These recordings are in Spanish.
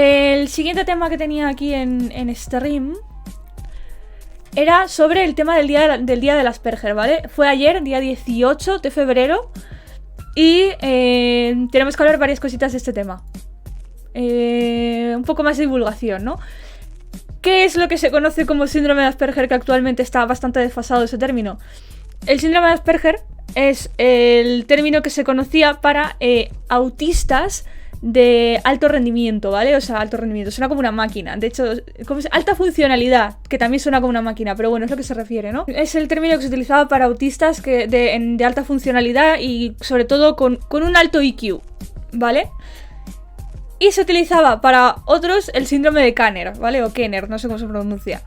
El siguiente tema que tenía aquí en stream era sobre el tema del día del Asperger, ¿vale? Fue ayer, día 18 de febrero, y tenemos que hablar varias cositas de este tema. Un poco más de divulgación, ¿no? ¿Qué es lo que se conoce como síndrome de Asperger, que actualmente está bastante desfasado ese término? El síndrome de Asperger es el término que se conocía para autistas de alto rendimiento, ¿vale? O sea, alto rendimiento, suena como una máquina. De hecho, alta funcionalidad, que también suena como una máquina, pero bueno, es lo que se refiere, ¿no? Es el término que se utilizaba para autistas de alta funcionalidad y sobre todo con un alto IQ, ¿vale? Y se utilizaba para otros el síndrome de Kanner, ¿vale? O Kenner, no sé cómo se pronuncia.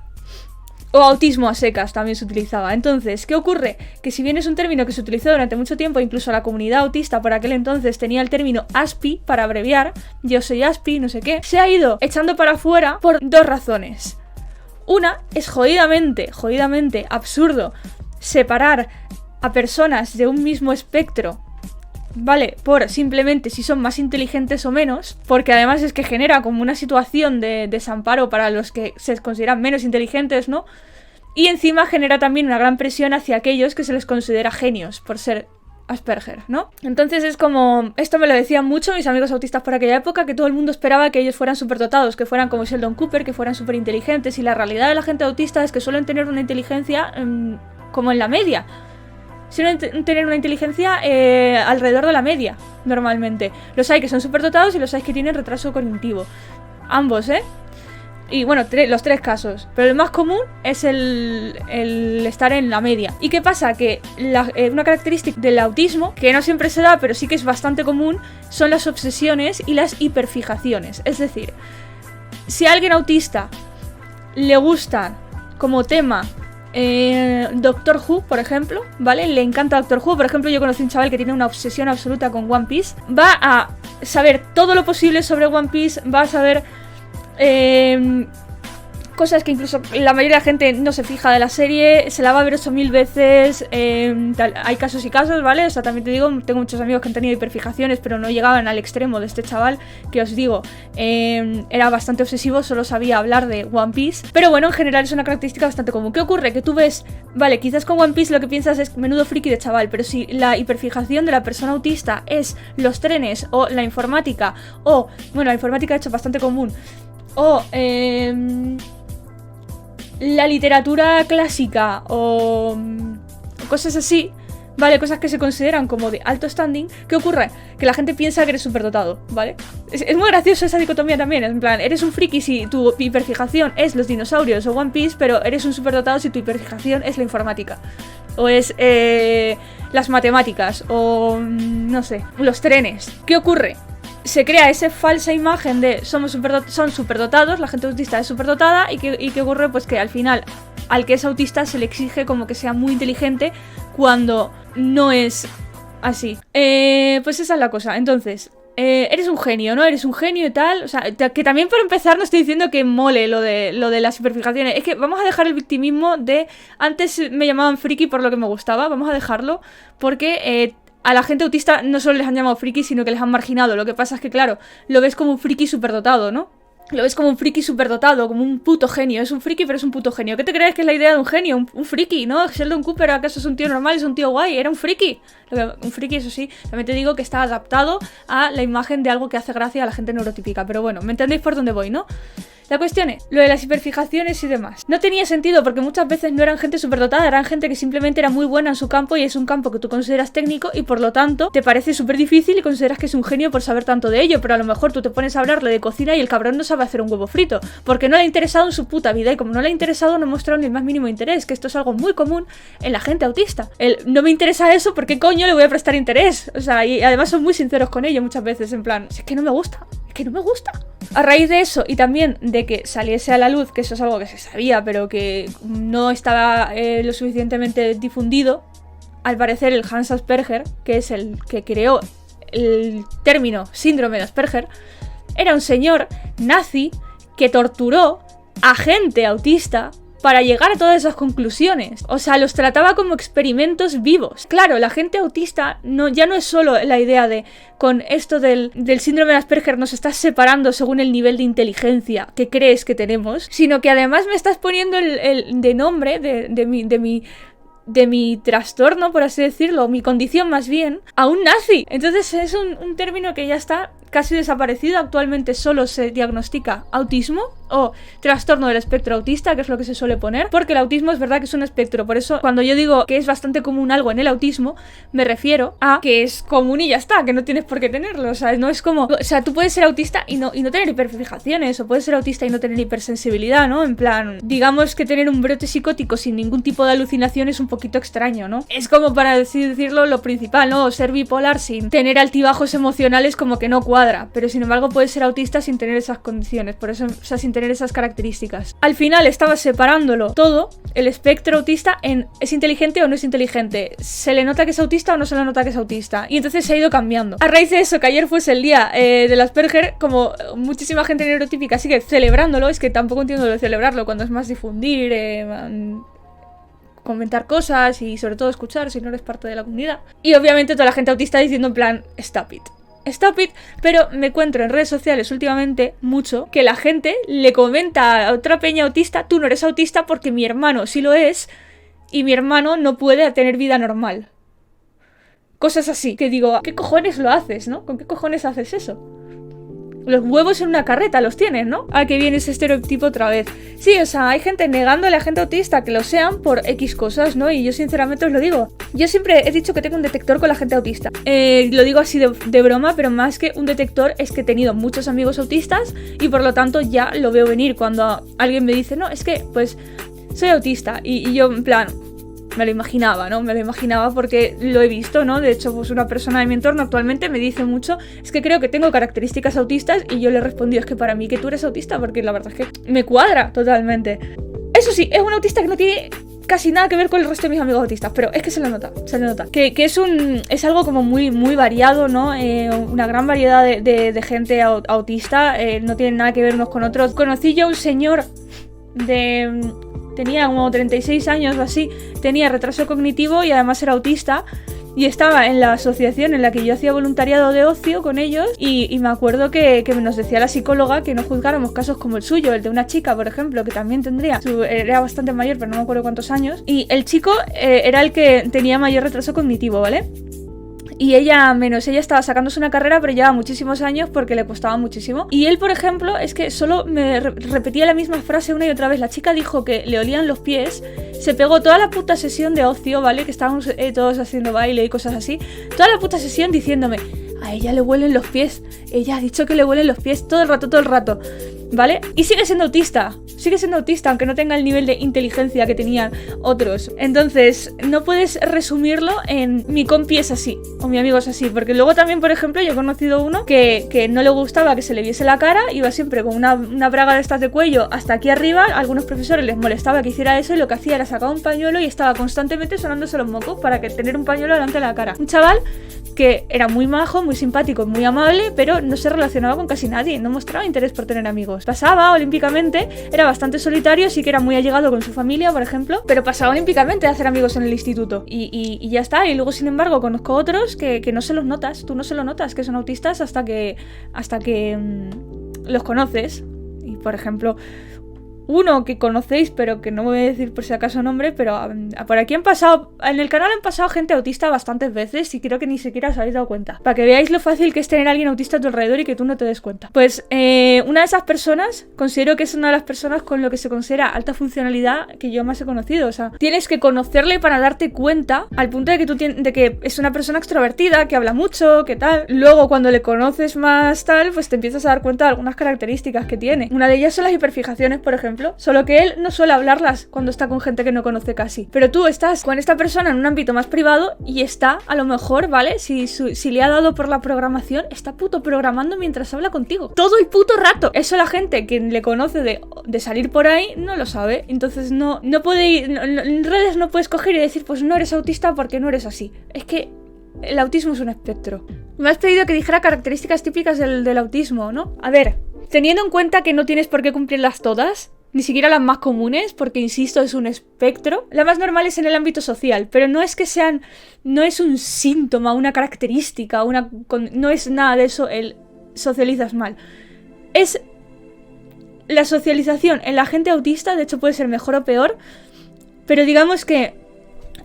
O autismo a secas también se utilizaba. Entonces, ¿qué ocurre? Que si bien es un término que se utilizó durante mucho tiempo, incluso la comunidad autista por aquel entonces tenía el término ASPI para abreviar, yo soy ASPI, no sé qué, se ha ido echando para afuera por dos razones. Una es jodidamente absurdo separar a personas de un mismo espectro, ¿vale? Por simplemente si son más inteligentes o menos, porque además es que genera como una situación de desamparo para los que se consideran menos inteligentes, ¿no? Y encima genera también una gran presión hacia aquellos que se les considera genios por ser Asperger, ¿no? Entonces es como, esto me lo decían mucho mis amigos autistas por aquella época, que todo el mundo esperaba que ellos fueran superdotados, que fueran como Sheldon Cooper, que fueran súper inteligentes, y la realidad de la gente autista es que suelen tener una inteligencia como en la media. Suelen tener una inteligencia alrededor de la media, normalmente. Los hay que son superdotados y los hay que tienen retraso cognitivo. Ambos, ¿eh? Y bueno, los tres casos. Pero el más común es el estar en la media. ¿Y qué pasa? Que una característica del autismo, que no siempre se da, pero sí que es bastante común, son las obsesiones y las hiperfijaciones. Es decir, si a alguien autista le gusta como tema Doctor Who, por ejemplo, ¿vale? Le encanta Doctor Who. Por ejemplo, yo conocí un chaval que tiene una obsesión absoluta con One Piece. Va a saber todo lo posible sobre One Piece. Va a saber cosas que incluso la mayoría de la gente no se fija de la serie. Se la va a ver 8000 veces. Hay casos y casos, ¿vale? O sea, también te digo, tengo muchos amigos que han tenido hiperfijaciones, pero no llegaban al extremo de este chaval, que os digo, era bastante obsesivo, solo sabía hablar de One Piece. Pero bueno, en general es una característica bastante común. ¿Qué ocurre? Que tú ves, vale, quizás con One Piece lo que piensas es menudo friki de chaval, pero si la hiperfijación de la persona autista es los trenes o la informática, o, bueno, la informática de hecho es bastante común, o la literatura clásica o cosas así, ¿vale? Cosas que se consideran como de alto standing. ¿Qué ocurre? Que la gente piensa que eres superdotado, ¿vale? Es muy gracioso esa dicotomía también. En plan, eres un friki si tu hiperfijación es los dinosaurios o One Piece, pero eres un superdotado si tu hiperfijación es la informática. O es las matemáticas. O no sé, los trenes. ¿Qué ocurre? Se crea esa falsa imagen de son superdotados, la gente autista es superdotada, y ¿qué ocurre? Pues que al final al que es autista se le exige como que sea muy inteligente cuando no es así. Pues esa es la cosa. Entonces, eres un genio, ¿no? Eres un genio y tal. O sea, que también para empezar no estoy diciendo que mole lo de las hiperfijaciones. Es que vamos a dejar el victimismo de antes me llamaban friki por lo que me gustaba. Vamos a dejarlo porque a la gente autista no solo les han llamado friki, sino que les han marginado. Lo que pasa es que, claro, lo ves como un friki superdotado, ¿no? Lo ves como un friki superdotado, como un puto genio. Es un friki, pero es un puto genio. ¿Qué te crees que es la idea de un genio? Un friki, ¿no? Sheldon Cooper, ¿acaso es un tío normal? Es un tío guay. Era un friki. Un friki, eso sí, también te digo que está adaptado a la imagen de algo que hace gracia a la gente neurotípica. Pero bueno, ¿me entendéis por dónde voy, no? La cuestión es, lo de las hiperfijaciones y demás. No tenía sentido porque muchas veces no eran gente superdotada, eran gente que simplemente era muy buena en su campo y es un campo que tú consideras técnico y por lo tanto te parece súper difícil y consideras que es un genio por saber tanto de ello, pero a lo mejor tú te pones a hablarle de cocina y el cabrón no sabe hacer un huevo frito, porque no le ha interesado en su puta vida y como no le ha interesado no ha mostrado ni el más mínimo interés, que esto es algo muy común en la gente autista. No me interesa eso, ¿por qué coño le voy a prestar interés? O sea, y además son muy sinceros con ello muchas veces, en plan, es que no me gusta, es que no me gusta. A raíz de eso y también de que saliese a la luz, que eso es algo que se sabía pero que no estaba lo suficientemente difundido, al parecer el Hans Asperger, que es el que creó el término síndrome de Asperger, era un señor nazi que torturó a gente autista para llegar a todas esas conclusiones. O sea, los trataba como experimentos vivos. Claro, la gente autista ya no es solo la idea de con esto del síndrome de Asperger nos estás separando según el nivel de inteligencia que crees que tenemos, sino que además me estás poniendo el de nombre de mi trastorno, por así decirlo, mi condición más bien, a un nazi. Entonces es un término que ya está casi desaparecido. Actualmente solo se diagnostica autismo o trastorno del espectro autista, que es lo que se suele poner, porque el autismo es verdad que es un espectro. Por eso cuando yo digo que es bastante común algo en el autismo, me refiero a que es común y ya está, que no tienes por qué tenerlo. O sea, no es como... O sea, tú puedes ser autista y no tener hiperfijaciones, o puedes ser autista y no tener hipersensibilidad, ¿no? En plan, digamos que tener un brote psicótico sin ningún tipo de alucinación es un poquito extraño, ¿no? Es como, para decirlo, lo principal, ¿no? Ser bipolar sin tener altibajos emocionales como que no cuadra, pero sin embargo puedes ser autista sin tener esas condiciones, por eso, o sea, sin tener esas características. Al final estaba separándolo todo, el espectro autista, en ¿es inteligente o no es inteligente? ¿Se le nota que es autista o no se le nota que es autista? Y entonces se ha ido cambiando. A raíz de eso, que ayer fuese el día del Asperger, como muchísima gente neurotípica sigue celebrándolo, es que tampoco entiendo lo de celebrarlo cuando es más difundir, comentar cosas y sobre todo escuchar si no eres parte de la comunidad. Y obviamente toda la gente autista diciendo en plan, stop it. Stop it, pero me encuentro en redes sociales últimamente mucho que la gente le comenta a otra peña autista, tú no eres autista porque mi hermano sí lo es y mi hermano no puede tener vida normal. Cosas así, que digo, ¿qué cojones lo haces, no? ¿Con qué cojones haces eso? Los huevos en una carreta los tienes, ¿no? ¿A qué viene ese estereotipo otra vez? Sí, o sea, hay gente negándole a gente autista que lo sean por X cosas, ¿no? Y yo sinceramente os lo digo. Yo siempre he dicho que tengo un detector con la gente autista. Lo digo así de broma, pero más que un detector es que he tenido muchos amigos autistas y por lo tanto ya lo veo venir cuando alguien me dice, no, es que, pues, soy autista. Y yo, en plan... me lo imaginaba, ¿no? Me lo imaginaba porque lo he visto, ¿no? De hecho, pues una persona de mi entorno actualmente me dice mucho, es que creo que tengo características autistas y yo le he respondido, es que para mí que tú eres autista, porque la verdad es que me cuadra totalmente. Eso sí, es un autista que no tiene casi nada que ver con el resto de mis amigos autistas, pero es que se le nota. Que es algo como muy, muy variado, ¿no? Una gran variedad de gente autista, no tienen nada que ver unos con otros. Conocí yo a un señor tenía como 36 años o así, tenía retraso cognitivo y además era autista y estaba en la asociación en la que yo hacía voluntariado de ocio con ellos y me acuerdo que nos decía la psicóloga que no juzgáramos casos como el suyo, el de una chica, por ejemplo, que también era bastante mayor, pero no me acuerdo cuántos años, y el chico era el que tenía mayor retraso cognitivo, ¿vale? Y ella estaba sacándose una carrera, pero llevaba muchísimos años porque le costaba muchísimo. Y él, por ejemplo, es que solo me repetía la misma frase una y otra vez. La chica dijo que le olían los pies, se pegó toda la puta sesión de ocio, ¿vale? Que estábamos todos haciendo baile y cosas así. Toda la puta sesión diciéndome, a ella le huelen los pies. Ella ha dicho que le huelen los pies todo el rato, ¿vale? Y sigue siendo autista, aunque no tenga el nivel de inteligencia que tenían otros. Entonces, no puedes resumirlo en mi compi es así, o mi amigo es así, porque luego también, por ejemplo, yo he conocido uno que no le gustaba que se le viese la cara, iba siempre con una braga de estas de cuello hasta aquí arriba, a algunos profesores les molestaba que hiciera eso y lo que hacía era sacar un pañuelo y estaba constantemente sonándose los mocos para tener un pañuelo delante de la cara. Un chaval que era muy majo, muy simpático, muy amable, pero no se relacionaba con casi nadie, no mostraba interés por tener amigos. Pasaba olímpicamente, era bastante solitario, sí que era muy allegado con su familia, por ejemplo, pero pasaba olímpicamente a hacer amigos en el instituto y ya está. Y luego, sin embargo, conozco otros que no se los notas, tú no se lo notas que son autistas hasta que los conoces. Y por ejemplo, uno que conocéis, pero que no voy a decir por si acaso nombre, pero por aquí en el canal han pasado gente autista bastantes veces y creo que ni siquiera os habéis dado cuenta. Para que veáis lo fácil que es tener a alguien autista a tu alrededor y que tú no te des cuenta. Pues una de esas personas, considero que es una de las personas con lo que se considera alta funcionalidad que yo más he conocido. O sea, tienes que conocerle para darte cuenta al punto de que es una persona extrovertida, que habla mucho, que tal. Luego, cuando le conoces más tal, pues te empiezas a dar cuenta de algunas características que tiene. Una de ellas son las hiperfijaciones, por ejemplo. Solo que él no suele hablarlas cuando está con gente que no conoce casi. Pero tú estás con esta persona en un ámbito más privado y está, a lo mejor, ¿vale? Si le ha dado por la programación, está puto programando mientras habla contigo. Todo el puto rato. Eso la gente que le conoce de salir por ahí no lo sabe. Entonces no puede ir... en redes no puedes coger y decir, pues no eres autista porque no eres así. Es que el autismo es un espectro. Me has pedido que dijera características típicas del autismo, ¿no? A ver, teniendo en cuenta que no tienes por qué cumplirlas todas, Ni siquiera las más comunes, porque insisto, es un espectro. La más normal es en el ámbito social, pero no es que sean... No es un síntoma, una característica, no es nada de eso el socializas mal. Es la socialización en la gente autista, de hecho puede ser mejor o peor, pero digamos que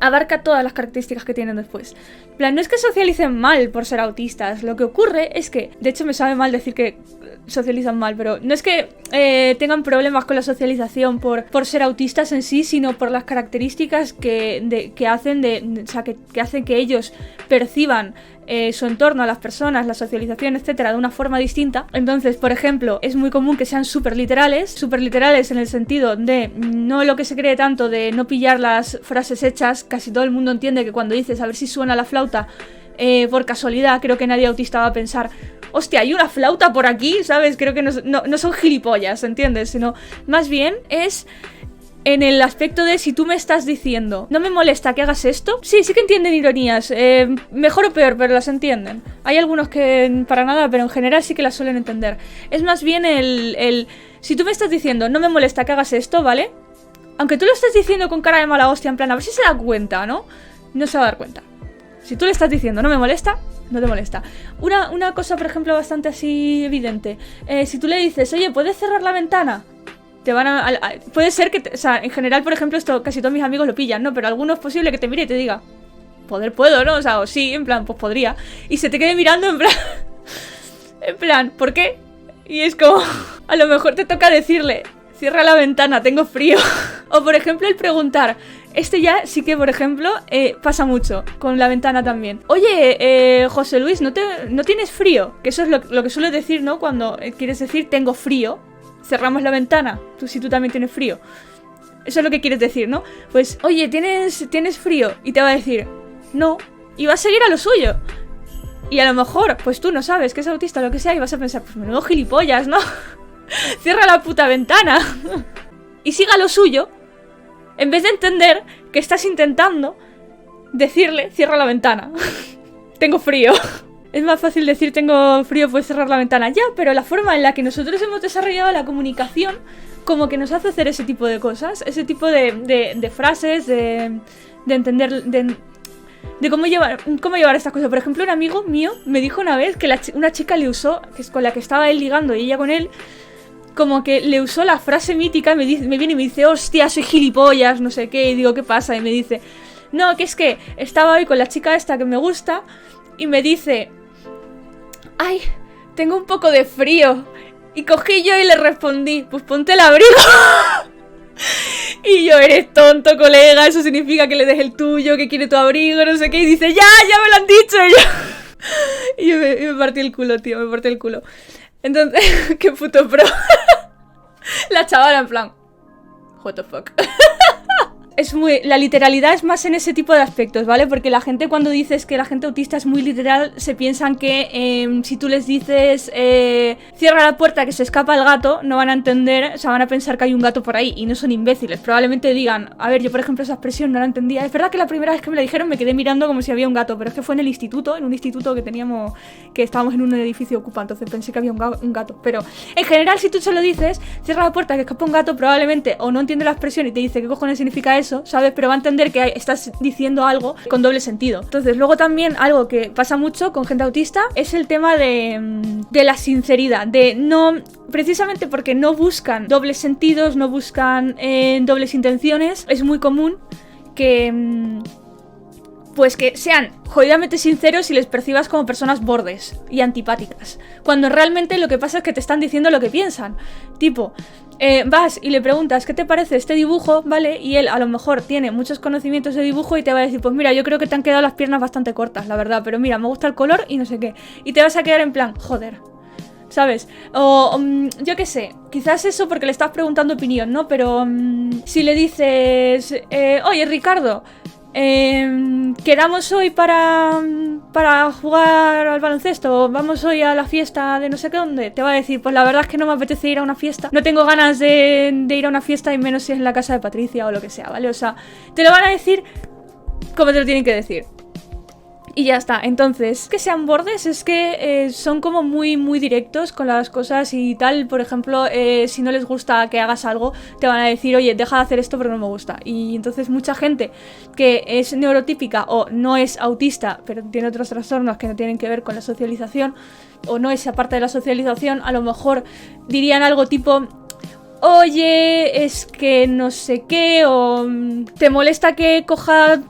abarca todas las características que tienen después. En plan, no es que socialicen mal por ser autistas, lo que ocurre es que, de hecho me sabe mal decir que socializan mal, pero no es que tengan problemas con la socialización por ser autistas en sí, sino por las características que hacen que ellos perciban su entorno, a las personas, la socialización, etcétera, de una forma distinta. Entonces, por ejemplo, es muy común que sean súper literales en el sentido de no lo que se cree tanto de no pillar las frases hechas. Casi todo el mundo entiende que cuando dices a ver si suena la flauta por casualidad, creo que nadie autista va a pensar hostia, hay una flauta por aquí, ¿sabes? Creo que no son gilipollas, ¿entiendes? Sino más bien es en el aspecto de si tú me estás diciendo no me molesta que hagas esto. Sí que entienden ironías, mejor o peor, pero las entienden. Hay algunos que para nada, pero en general sí que las suelen entender. Es más bien si tú me estás diciendo no me molesta que hagas esto, ¿vale? Aunque tú lo estés diciendo con cara de mala hostia, en plan, a ver si se da cuenta, ¿no? No se va a dar cuenta. Si tú le estás diciendo no me molesta, no te molesta. Una cosa, por ejemplo, bastante así evidente. Si tú le dices, oye, ¿puedes cerrar la ventana? Te van puede ser que... o sea, en general, por ejemplo, esto casi todos mis amigos lo pillan, ¿no? Pero alguno es posible que te mire y te diga, puedo, ¿no? O sea, o sí, en plan, pues podría. Y se te quede mirando en plan... en plan, ¿por qué? Y es como... a lo mejor te toca decirle, cierra la ventana, tengo frío. O, por ejemplo, el preguntar... Este ya sí que, por ejemplo, pasa mucho con la ventana también. Oye, José Luis, ¿no tienes frío? Que eso es lo que suelo decir, ¿no? Cuando quieres decir tengo frío, cerramos la ventana. Si tú también tienes frío. Eso es lo que quieres decir, ¿no? Pues, oye, ¿tienes frío? Y te va a decir, no. Y va a seguir a lo suyo. Y a lo mejor, pues tú no sabes que es autista o lo que sea y vas a pensar, pues menudo gilipollas, ¿no? Cierra la puta ventana. Y siga a lo suyo. En vez de entender que estás intentando decirle, cierra la ventana. Tengo frío. Es más fácil decir tengo frío, puedes cerrar la ventana. Ya, pero la forma en la que nosotros hemos desarrollado la comunicación como que nos hace hacer ese tipo de cosas. Ese tipo de frases, de entender... De cómo llevar estas cosas. Por ejemplo, un amigo mío me dijo una vez que una chica le usó, que es con la que estaba él ligando y ella con él, como que le usó la frase mítica, me viene y me dice, hostia, soy gilipollas, no sé qué, y digo, ¿qué pasa? Y me dice, no, que es que estaba hoy con la chica esta que me gusta, y me dice, ay, tengo un poco de frío, y cogí yo y le respondí, pues ponte el abrigo. Y yo, eres tonto, colega, eso significa que le des el tuyo, que quiere tu abrigo, no sé qué, y dice, ya me lo han dicho, y yo me partí el culo, tío, me partí el culo. Entonces, qué puto pro. La chavala en plan, what the fuck. La literalidad es más en ese tipo de aspectos, ¿vale? Porque la gente cuando dices que la gente autista es muy literal, se piensan que si tú les dices cierra la puerta que se escapa el gato, no van a entender, o sea, van a pensar que hay un gato por ahí y no son imbéciles. Probablemente digan, a ver, yo por ejemplo esa expresión no la entendía. Es verdad que la primera vez que me la dijeron me quedé mirando como si había un gato, pero es que fue en el instituto, en un instituto que estábamos en un edificio ocupado, entonces pensé que había un gato. Pero en general, si tú se lo dices, cierra la puerta que escapa un gato, probablemente o no entiende la expresión y te dice qué cojones significa eso, ¿sabes? Pero va a entender que estás diciendo algo con doble sentido. Entonces, luego también algo que pasa mucho con gente autista es el tema de la sinceridad, de no... Precisamente porque no buscan dobles sentidos, no buscan dobles intenciones, es muy común que... pues que sean jodidamente sinceros y les percibas como personas bordes y antipáticas. Cuando realmente lo que pasa es que te están diciendo lo que piensan. Tipo, vas y le preguntas ¿qué te parece este dibujo? ¿Vale? Y él a lo mejor tiene muchos conocimientos de dibujo y te va a decir, pues mira, yo creo que te han quedado las piernas bastante cortas, la verdad, pero mira, me gusta el color y no sé qué. Y te vas a quedar en plan, joder, ¿sabes? O yo qué sé, quizás eso porque le estás preguntando opinión, ¿no? Pero si le dices, oye Ricardo, quedamos hoy para jugar al baloncesto, vamos hoy a la fiesta de no sé qué dónde, te va a decir, pues la verdad es que no me apetece ir a una fiesta, no tengo ganas de ir a una fiesta y menos si es en la casa de Patricia o lo que sea, ¿vale? O sea, te lo van a decir como te lo tienen que decir. Y ya está. Entonces, que sean bordes es que son como muy, muy directos con las cosas y tal. Por ejemplo, si no les gusta que hagas algo, te van a decir, oye, deja de hacer esto porque no me gusta. Y entonces mucha gente que es neurotípica o no es autista, pero tiene otros trastornos que no tienen que ver con la socialización, o no es aparte de la socialización, a lo mejor dirían algo tipo... Oye, es que no sé qué, o te molesta que coja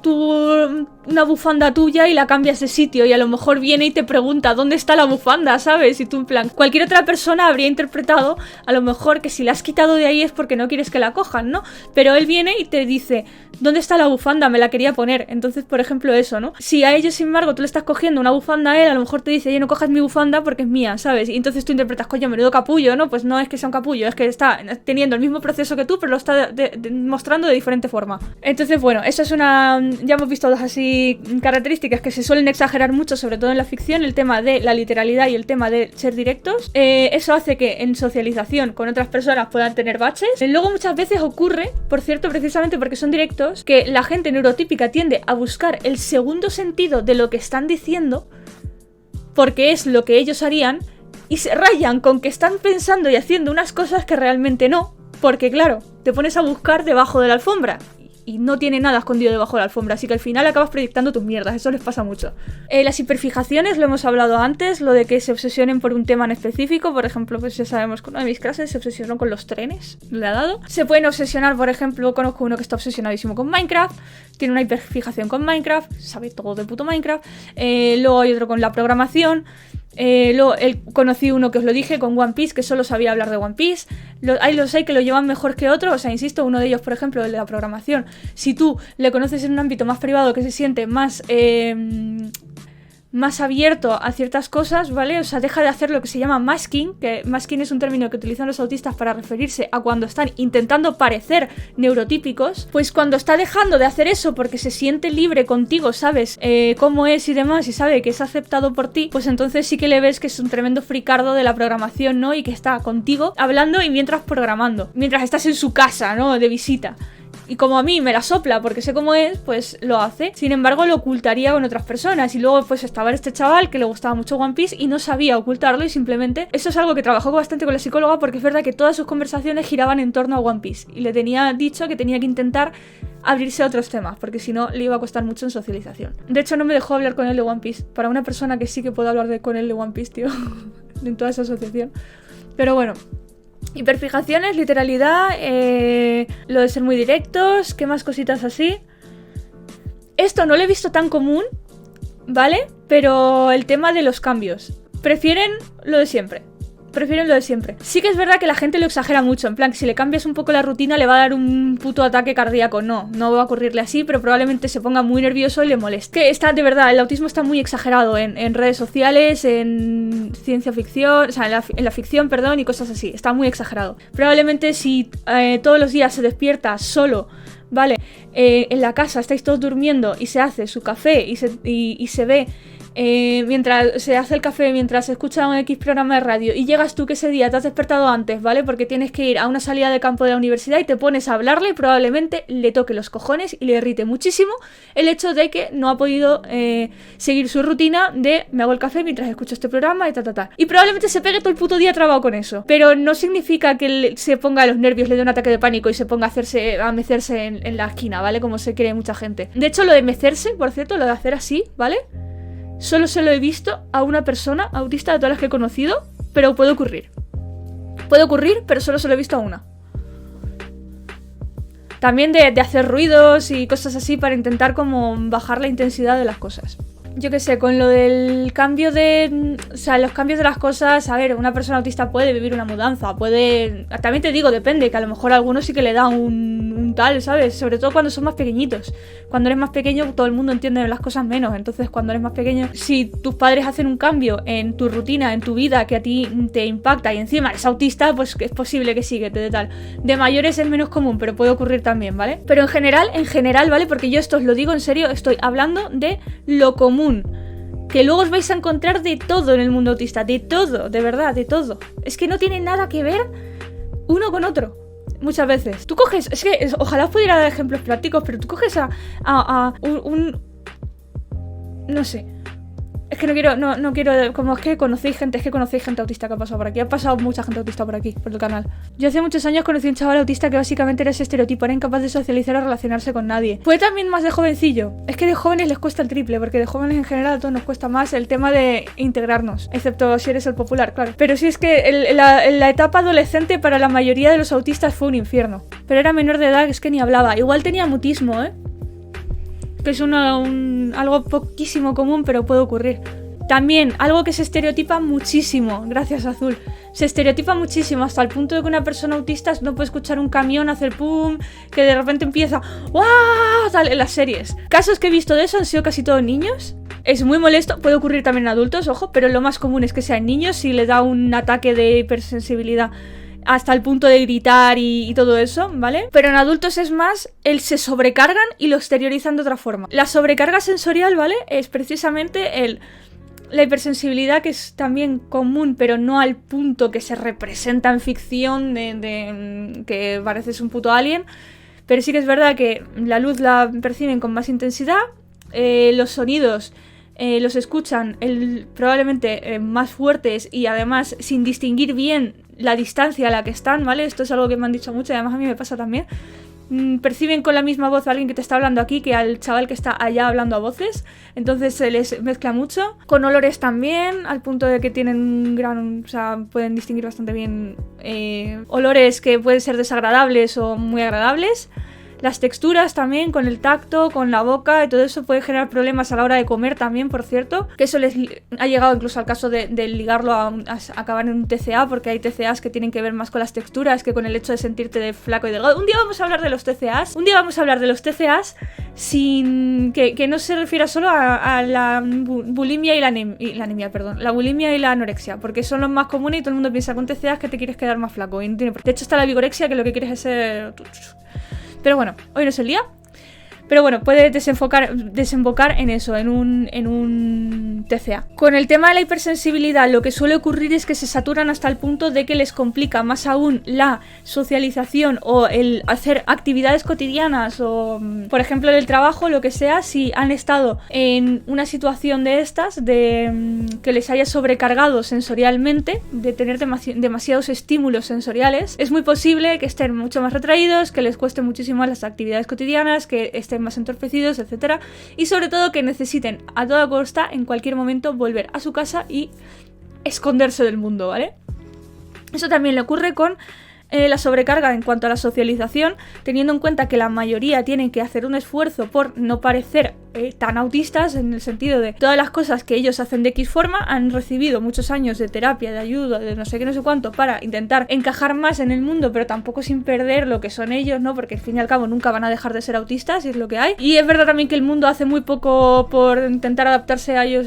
una bufanda tuya y la cambias de sitio, y a lo mejor viene y te pregunta ¿dónde está la bufanda? ¿Sabes? Y tú en plan, cualquier otra persona habría interpretado a lo mejor que si la has quitado de ahí es porque no quieres que la cojan, ¿no? Pero él viene y te dice ¿dónde está la bufanda? Me la quería poner. Entonces, por ejemplo, eso, ¿no? Si a ellos, sin embargo, tú le estás cogiendo una bufanda a él, a lo mejor te dice, oye, no cojas mi bufanda porque es mía, ¿sabes? Y entonces tú interpretas, coño, menudo capullo, ¿no? Pues no es que sea un capullo, es que está teniendo el mismo proceso que tú, pero lo está mostrando de diferente forma. Entonces, bueno, eso es una... Ya hemos visto dos así características que se suelen exagerar mucho, sobre todo en la ficción, el tema de la literalidad y el tema de ser directos. Eso hace que en socialización con otras personas puedan tener baches. Luego muchas veces ocurre, por cierto, precisamente porque son directos, que la gente neurotípica tiende a buscar el segundo sentido de lo que están diciendo, porque es lo que ellos harían, y se rayan con que están pensando y haciendo unas cosas que realmente no, porque claro, te pones a buscar debajo de la alfombra y no tiene nada escondido debajo de la alfombra, así que al final acabas proyectando tus mierdas, eso les pasa mucho. Las hiperfijaciones, lo hemos hablado antes, lo de que se obsesionen por un tema en específico, por ejemplo, pues ya sabemos que una de mis clases se obsesionó con los trenes, le ha dado. Se pueden obsesionar, por ejemplo, conozco uno que está obsesionadísimo con Minecraft, tiene una hiperfijación con Minecraft, sabe todo de puto Minecraft. Luego hay otro con la programación. Luego conocí uno que os lo dije con One Piece, que solo sabía hablar de One Piece. Hay que lo llevan mejor que otros, o sea, insisto, uno de ellos, por ejemplo, el de la programación. Si tú le conoces en un ámbito más privado, que se siente más abierto a ciertas cosas, ¿vale? O sea, deja de hacer lo que se llama masking, que masking es un término que utilizan los autistas para referirse a cuando están intentando parecer neurotípicos. Pues cuando está dejando de hacer eso porque se siente libre contigo, sabes cómo es y demás, y sabe que es aceptado por ti, pues entonces sí que le ves que es un tremendo fricardo de la programación, ¿no? Y que está contigo hablando y mientras programando, mientras estás en su casa, ¿no? De visita. Y como a mí me la sopla porque sé cómo es, pues lo hace. Sin embargo, lo ocultaría con otras personas. Y luego pues estaba este chaval que le gustaba mucho One Piece y no sabía ocultarlo, y simplemente... Eso es algo que trabajó bastante con la psicóloga, porque es verdad que todas sus conversaciones giraban en torno a One Piece. Y le tenía dicho que tenía que intentar abrirse a otros temas, porque si no le iba a costar mucho en socialización. De hecho, no me dejó hablar con él de One Piece. Para una persona que sí que puedo hablar con él de One Piece, tío. En toda esa asociación. Pero bueno... Hiperfijaciones, literalidad, lo de ser muy directos, ¿qué más cositas así? Esto no lo he visto tan común, ¿vale? Pero el tema de los cambios. Prefieren lo de siempre. Sí que es verdad que la gente lo exagera mucho, en plan que si le cambias un poco la rutina le va a dar un puto ataque cardíaco. No va a ocurrirle así, pero probablemente se ponga muy nervioso y le moleste. Que está, de verdad, el autismo está muy exagerado en redes sociales, en ciencia ficción, o sea, en la ficción, perdón, y cosas así. Está muy exagerado. Probablemente si todos los días se despierta solo, ¿vale? En la casa estáis todos durmiendo y se hace su café y se ve... mientras se hace el café, mientras se escucha un X programa de radio, y llegas tú que ese día te has despertado antes, ¿vale? Porque tienes que ir a una salida de campo de la universidad y te pones a hablarle, y probablemente le toque los cojones y le irrite muchísimo el hecho de que no ha podido seguir su rutina de me hago el café mientras escucho este programa y ta. Y probablemente se pegue todo el puto día trabado con eso, pero no significa que se ponga a los nervios, le dé un ataque de pánico y se ponga a mecerse en la esquina, ¿vale? Como se cree mucha gente. De hecho, lo de mecerse, por cierto, lo de hacer así, ¿vale? Solo se lo he visto a una persona autista de todas las que he conocido, pero puede ocurrir. Puede ocurrir, pero solo se lo he visto a una. También de hacer ruidos y cosas así para intentar como bajar la intensidad de las cosas. Yo qué sé, con lo del cambio de... O sea, los cambios de las cosas... A ver, una persona autista puede vivir una mudanza, puede... También te digo, depende, que a lo mejor a algunos sí que le da un tal, ¿sabes? Sobre todo cuando son más pequeñitos. Cuando eres más pequeño, todo el mundo entiende las cosas menos. Entonces, cuando eres más pequeño, si tus padres hacen un cambio en tu rutina, en tu vida, que a ti te impacta y encima eres autista, pues es posible que sí, que te dé tal. De mayores es menos común, pero puede ocurrir también, ¿vale? Pero en general, ¿vale? Porque yo esto os lo digo en serio, estoy hablando de lo común. Que luego os vais a encontrar de todo en el mundo autista, de todo, de verdad, de todo. Es que no tiene nada que ver uno con otro, muchas veces. Tú coges, es que ojalá os pudiera dar ejemplos prácticos, pero tú coges a un no sé, Es que no quiero, como es que conocéis gente autista que ha pasado por aquí. Ha pasado mucha gente autista por aquí, por el canal. Yo hace muchos años conocí a un chaval autista que básicamente era ese estereotipo, era incapaz de socializar o relacionarse con nadie. Fue también más de jovencillo. Es que de jóvenes les cuesta el triple, porque de jóvenes en general a todos nos cuesta más el tema de integrarnos, excepto si eres el popular, claro. Pero sí es que la etapa adolescente para la mayoría de los autistas fue un infierno. Pero era menor de edad, es que ni hablaba. Igual tenía mutismo, que es algo poquísimo común, pero puede ocurrir. También, algo que se estereotipa muchísimo, gracias Azul, se estereotipa muchísimo hasta el punto de que una persona autista no puede escuchar un camión hacer pum, que de repente empieza ¡guau! Tal, en las series. Casos que he visto de eso han sido casi todos niños. Es muy molesto, puede ocurrir también en adultos, ojo, pero lo más común es que sea en niños si le da un ataque de hipersensibilidad hasta el punto de gritar y todo eso, ¿vale? Pero en adultos es más, se sobrecargan y lo exteriorizan de otra forma. La sobrecarga sensorial, ¿vale? Es precisamente la hipersensibilidad, que es también común, pero no al punto que se representa en ficción de que pareces un puto alien. Pero sí que es verdad que la luz la perciben con más intensidad, los sonidos los escuchan probablemente más fuertes y además sin distinguir bien la distancia a la que están, ¿vale? Esto es algo que me han dicho mucho y además a mí me pasa también. Perciben con la misma voz a alguien que te está hablando aquí que al chaval que está allá hablando a voces, entonces se les mezcla mucho. Con olores también, al punto de que tienen o sea, pueden distinguir bastante bien olores que pueden ser desagradables o muy agradables. Las texturas también, con el tacto, con la boca y todo eso puede generar problemas a la hora de comer también, por cierto. Que eso les ha llegado incluso al caso de ligarlo a acabar en un TCA, porque hay TCAs que tienen que ver más con las texturas que con el hecho de sentirte de flaco y delgado. Un día vamos a hablar de los TCAs. Sin que no se refiera solo a la bulimia y la anemia, perdón. La bulimia y la anorexia, porque son los más comunes y todo el mundo piensa con TCAs que te quieres quedar más flaco. Y no tiene... De hecho está la vigorexia, que lo que quieres es ser... Pero bueno, hoy no es el día. Pero bueno, puede desembocar en eso, en un TCA. Con el tema de la hipersensibilidad, lo que suele ocurrir es que se saturan hasta el punto de que les complica más aún la socialización o el hacer actividades cotidianas o, por ejemplo, en el trabajo, lo que sea, si han estado en una situación de estas, de que les haya sobrecargado sensorialmente, de tener demasiados estímulos sensoriales, es muy posible que estén mucho más retraídos, que les cueste muchísimo las actividades cotidianas, que estén más entorpecidos, etcétera, y sobre todo que necesiten a toda costa en cualquier momento volver a su casa y esconderse del mundo, ¿vale? Eso también le ocurre con la sobrecarga en cuanto a la socialización, teniendo en cuenta que la mayoría tienen que hacer un esfuerzo por no parecer tan autistas, en el sentido de todas las cosas que ellos hacen de X forma, han recibido muchos años de terapia, de ayuda, de no sé qué, no sé cuánto, para intentar encajar más en el mundo, pero tampoco sin perder lo que son ellos, ¿no? Porque al fin y al cabo nunca van a dejar de ser autistas y es lo que hay. Y es verdad también que el mundo hace muy poco por intentar adaptarse a ellos.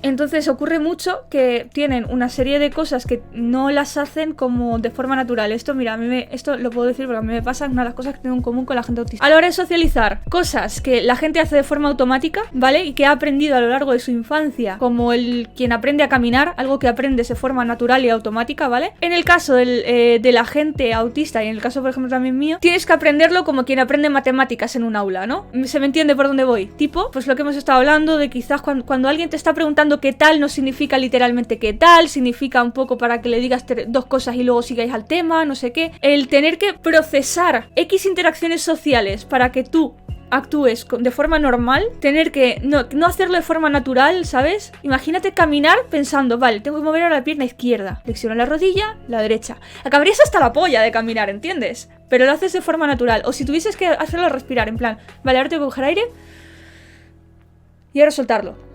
Entonces ocurre mucho que tienen una serie de cosas que no las hacen como de forma natural. Esto, mira, esto lo puedo decir porque a mí me pasa, una de las cosas que tengo en común con la gente autista. A la hora de socializar, cosas que la gente hace de forma automática, ¿vale? Y que ha aprendido a lo largo de su infancia, como quien aprende a caminar, algo que aprendes de forma natural y automática, ¿vale? En el caso de la gente autista y en el caso, por ejemplo, también mío, tienes que aprenderlo como quien aprende matemáticas en un aula, ¿no? ¿Se me entiende por dónde voy? Tipo, pues lo que hemos estado hablando de quizás cuando alguien te está preguntando qué tal no significa literalmente qué tal, significa un poco para que le digas dos cosas y luego sigáis al tema, no sé qué. El tener que procesar X interacciones sociales para que tú actúes de forma normal, tener que no hacerlo de forma natural, ¿sabes? Imagínate caminar pensando, vale, tengo que mover ahora la pierna izquierda, flexiono la rodilla, la derecha. Acabarías hasta la polla de caminar, ¿entiendes? Pero lo haces de forma natural. O si tuvieses que hacerlo respirar, en plan, vale, ahora tengo que coger aire y ahora soltarlo.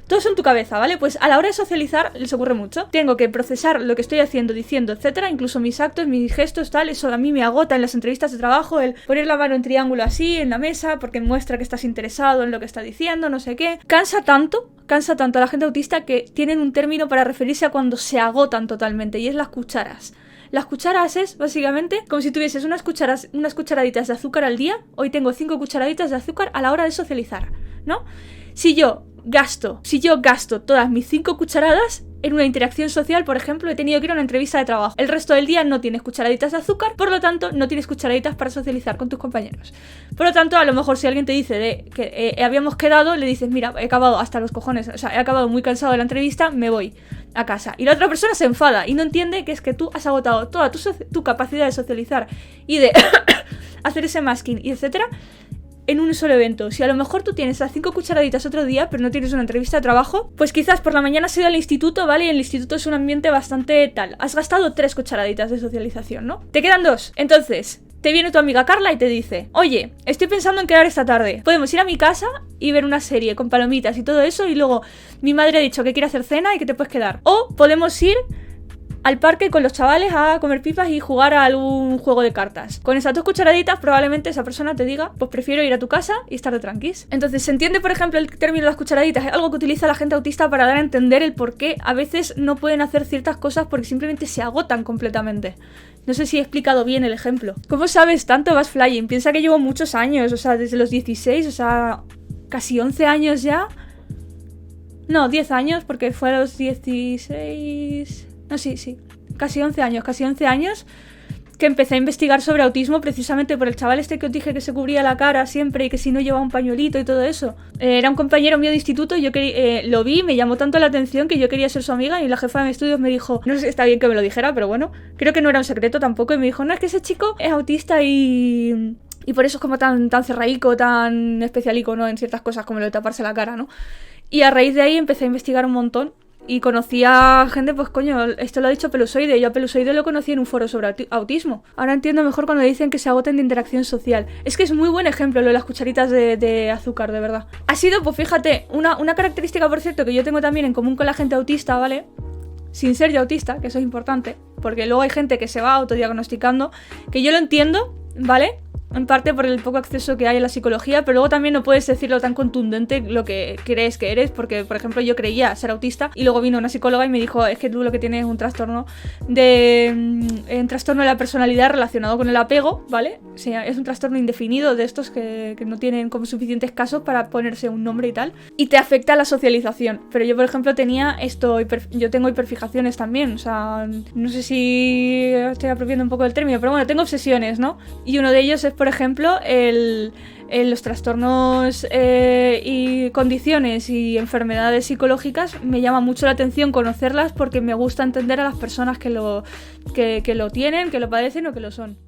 Todo eso en tu cabeza, ¿vale? Pues a la hora de socializar les ocurre mucho. Tengo que procesar lo que estoy haciendo, diciendo, etcétera, incluso mis actos, mis gestos, tal. Eso a mí me agota en las entrevistas de trabajo, el poner la mano en triángulo así en la mesa porque muestra que estás interesado en lo que está diciendo, no sé qué. Cansa tanto a la gente autista que tienen un término para referirse a cuando se agotan totalmente, y es las cucharas. Las cucharas es básicamente como si tuvieses unas cucharaditas de azúcar al día. Hoy tengo 5 cucharaditas de azúcar a la hora de socializar, ¿no? Si yo si yo gasto todas mis 5 cucharadas en una interacción social, por ejemplo, he tenido que ir a una entrevista de trabajo. El resto del día no tienes cucharaditas de azúcar, por lo tanto, no tienes cucharaditas para socializar con tus compañeros. Por lo tanto, a lo mejor si alguien te dice que habíamos quedado, le dices, mira, he acabado hasta los cojones, o sea, he acabado muy cansado de la entrevista, me voy a casa. Y la otra persona se enfada y no entiende que es que tú has agotado toda tu capacidad de socializar y de hacer ese masking y etcétera en un solo evento. Si a lo mejor tú tienes las 5 cucharaditas otro día, pero no tienes una entrevista de trabajo, pues quizás por la mañana has ido al instituto, ¿vale? Y el instituto es un ambiente bastante tal. Has gastado 3 cucharaditas de socialización, ¿no? Te quedan 2. Entonces, te viene tu amiga Carla y te dice, oye, estoy pensando en quedar esta tarde. Podemos ir a mi casa y ver una serie con palomitas y todo eso, y luego mi madre ha dicho que quiere hacer cena y que te puedes quedar. O podemos ir al parque con los chavales a comer pipas y jugar a algún juego de cartas. Con esas 2 cucharaditas probablemente esa persona te diga, pues prefiero ir a tu casa y estar de tranquis. Entonces se entiende, por ejemplo, el término de las cucharaditas. Es algo que utiliza la gente autista para dar a entender el por qué a veces no pueden hacer ciertas cosas porque simplemente se agotan completamente. No sé si he explicado bien el ejemplo. ¿Cómo sabes tanto, Vas Flying? Piensa que llevo muchos años, o sea, desde los 16, o sea, casi 11 años ya. No, 10 años, porque fue a los 16... No, sí. Casi 11 años que empecé a investigar sobre autismo precisamente por el chaval este que os dije que se cubría la cara siempre y que si no llevaba un pañuelito y todo eso. Era un compañero mío de instituto y yo lo vi, me llamó tanto la atención que yo quería ser su amiga y la jefa de mis estudios me dijo, no sé si está bien que me lo dijera, pero bueno, creo que no era un secreto tampoco, y me dijo, no, es que ese chico es autista y por eso es como tan cerraico, tan especialico, ¿no? En ciertas cosas como lo de taparse la cara, ¿no? Y a raíz de ahí empecé a investigar un montón. Y conocí a gente, pues coño, esto lo ha dicho Pelusoide. Yo a Pelusoide lo conocí en un foro sobre autismo. Ahora entiendo mejor cuando dicen que se agoten de interacción social. Es que es muy buen ejemplo lo de las cucharitas de azúcar, de verdad. Ha sido, pues fíjate, una característica, por cierto, que yo tengo también en común con la gente autista, ¿vale? Sin ser yo autista, que eso es importante. Porque luego hay gente que se va autodiagnosticando, que yo lo entiendo, ¿vale? En parte por el poco acceso que hay a la psicología, pero luego también no puedes decirlo tan contundente lo que crees que eres, porque, por ejemplo, yo creía ser autista y luego vino una psicóloga y me dijo, es que tú lo que tienes es un trastorno de la personalidad relacionado con el apego, ¿vale? O sea, es un trastorno indefinido de estos que no tienen como suficientes casos para ponerse un nombre y tal, y te afecta a la socialización. Pero yo, por ejemplo, tenía yo tengo hiperfijaciones también, o sea, no sé si estoy apropiando un poco del término, pero bueno, tengo obsesiones, ¿no? Y uno de ellos es, por ejemplo, los trastornos y condiciones y enfermedades psicológicas. Me llama mucho la atención conocerlas porque me gusta entender a las personas que lo tienen, que lo padecen o que lo son.